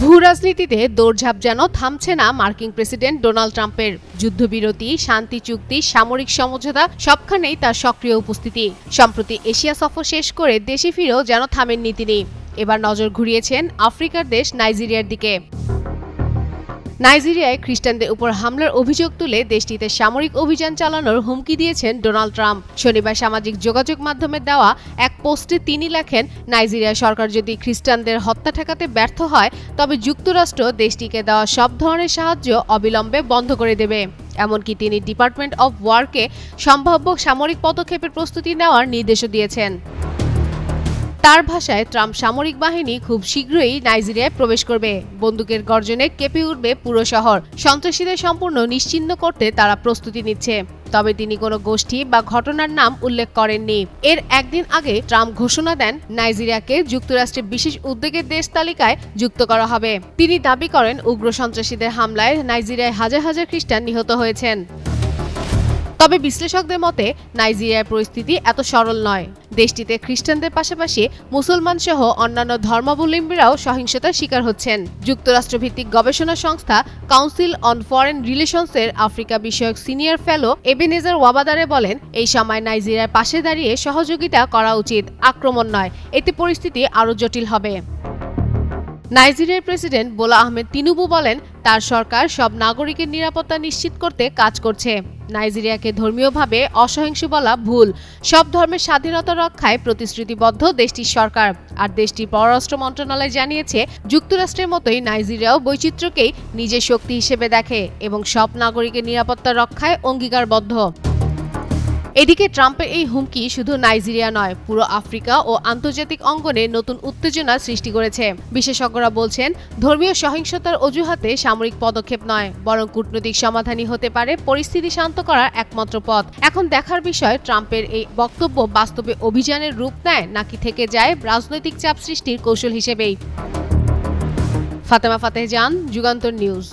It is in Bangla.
ভূ রাজনীতিতে দৌড়ঝাঁপ যেন থামছে না মার্কিন প্রেসিডেন্ট ডোনাল্ড ট্রাম্পের। যুদ্ধবিরতি, শান্তি চুক্তি, সামরিক সমঝোতা সবখানেই তার সক্রিয় উপস্থিতি। সম্প্রতি এশিয়া সফর শেষ করে দেশে ফিরেও যেন থামেননি তিনি। এবার নজর ঘুরিয়েছেন আফ্রিকার দেশ নাইজেরিয়ার দিকে। নাইজেরিয়ায় খ্রিস্টানদের উপর হামলার অভিযোগ তুলে দেশটিতে সামরিক অভিযান চালানোর হুমকি দিয়েছেন ডোনাল্ড ট্রাম্প। শনিবার সামাজিক যোগাযোগ মাধ্যমে দেওয়া এক পোস্টে তিনি লেখেন, নাইজেরিয়া সরকার যদি খ্রিস্টানদের হত্যা ঠেকাতে ব্যর্থ হয় তবে যুক্তরাষ্ট্র দেশটিকে দেওয়া সব ধরনের সাহায্য অবিলম্বে বন্ধ করে দেবে। এমনকি তিনি ডিপার্টমেন্ট অব ওয়ারকে সম্ভাব্য সামরিক পদক্ষেপের প্রস্তুতি নেওয়ার নির্দেশও দিয়েছেন। তার ভাষায়, ট্রাম্প সামরিক বাহিনী খুব শীঘ্রই নাইজেরিয়ায় প্রবেশ করবে। বন্দুকের গর্জনে কেঁপে উঠবে পুরো শহর। সন্ত্রাসীদের সম্পূর্ণ নিশ্চিহ্ন করতে তারা প্রস্তুতি নিচ্ছে। তবে তিনি কোনো গোষ্ঠী বা ঘটনার নাম উল্লেখ করেননি। এর একদিন আগে ট্রাম্প ঘোষণা দেন নাইজেরিয়াকে যুক্তরাষ্ট্রের বিশেষ উদ্বেগের দেশ তালিকায় যুক্ত করা হবে। তিনি দাবি করেন, উগ্র সন্ত্রাসীদের হামলায় নাইজেরিয়ায় হাজার হাজার খ্রিস্টান নিহত হয়েছেন। তবে বিশ্লেষকদের মতে নাইজেরিয়ার পরিস্থিতি এত সরল নয়। দেশটিতে খ্রিস্টানদের পাশাপাশি মুসলমান সহ অন্যান্য ধর্মাবলম্বীরাও সহিংসতার শিকার হচ্ছেন। যুক্তরাষ্ট্রভিত্তিক গবেষণা সংস্থা কাউন্সিল অন ফরেন রিলেশনসের আফ্রিকা বিষয়ক সিনিয়র ফেলো এবেনেজার ওয়াবাদারে বলেন, এই সময় নাইজেরিয়ার পাশে দাঁড়িয়ে সহযোগিতা করা উচিত, আক্রমণ নয়। এতে পরিস্থিতি আরও জটিল হবে। নাইজেরিয়ার প্রেসিডেন্ট বোলা আহমেদ তিনুবু বলেন, তার সরকার সব নাগরিকের নিরাপত্তা নিশ্চিত করতে কাজ করছে। নাইজেরিয়াকে ধর্মীয়ভাবে অসহিংস বলা ভুল। সব ধর্মের স্বাধীনতা রক্ষায় প্রতিশ্রুতিবদ্ধ দেশটির সরকার। আর দেশটির পররাষ্ট্র মন্ত্রণালয় জানিয়েছে, যুক্তরাষ্ট্রের মতোই নাইজেরিয়াও বৈচিত্র্যকেই নিজের শক্তি হিসেবে দেখে এবং সব নাগরিকের নিরাপত্তা রক্ষায় অঙ্গীকারবদ্ধ। এদিকে ট্রাম্পের এই হুমকি শুধু নাইজেরিয়া নয়, পুরো আফ্রিকা ও আন্তর্জাতিক অঙ্গনে নতুন উত্তেজনা সৃষ্টি করেছে। বিশেষজ্ঞরা বলছেন, ধর্মীয় সহিংসতার অজুহাতে সামরিক পদক্ষেপ নয়, বরং কূটনৈতিক সমাধানই হতে পারে পরিস্থিতি শান্ত করার একমাত্র পথ। এখন দেখার বিষয়, ট্রাম্পের এই বক্তব্য বাস্তবে অভিযানের রূপ নেয় নাকি থেকে যায় রাজনৈতিক চাপ সৃষ্টির কৌশল হিসেবেই। ফাতেমা ফাতেহ জান, যুগান্তর নিউজ।